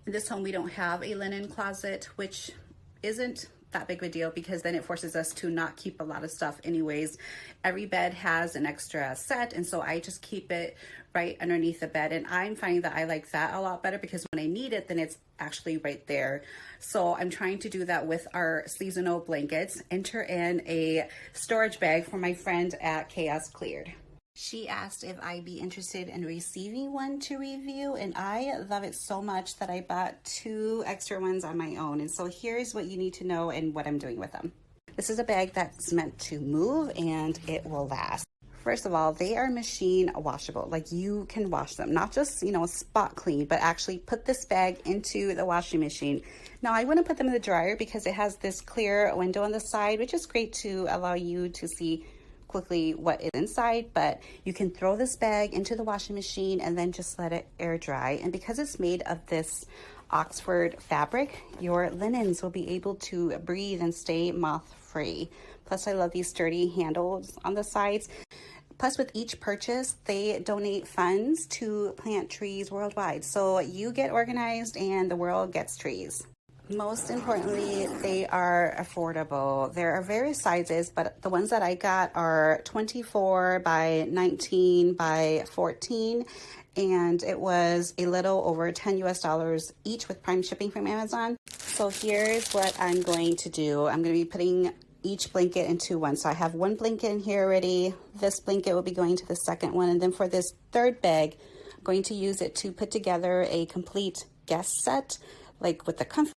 In this home, we don't have a linen closet, which isn't that big of a deal because then it forces us to not keep a lot of stuff anyways. Every bed has an extra set, and so I just keep it right underneath the bed, and I'm finding that I like that a lot better because when I need it, then it's actually right there. So I'm trying to do that with our seasonal blankets. Enter in a storage bag for my friend at Chaos Cleared. She asked if I'd be interested in receiving one to review, and I love it so much that I bought 2 extra ones on my own. And so here's what you need to know and what I'm doing with them. This is a bag that's meant to move and it will last. First of all, they are machine washable. Like, you can wash them, not just, spot clean, but actually put this bag into the washing machine. Now, I wouldn't put them in the dryer because it has this clear window on the side, which is great to allow you to see quickly what is inside, but you can throw this bag into the washing machine and then just let it air dry. And because it's made of this Oxford fabric, your linens will be able to breathe and stay moth free. Plus, I love these sturdy handles on the sides. Plus, with each purchase, they donate funds to plant trees worldwide. So you get organized and the world gets trees. Most importantly, they are affordable. There are various sizes, but the ones that I got are 24 by 19 by 14, and it was a little over $10 US each with Prime shipping from Amazon. So here's what I'm going to do. I'm going to be putting each blanket into one. So I have one blanket in here already. This blanket will be going to the second one, and then for this third bag, I'm going to use it to put together a complete guest set, like with the comfort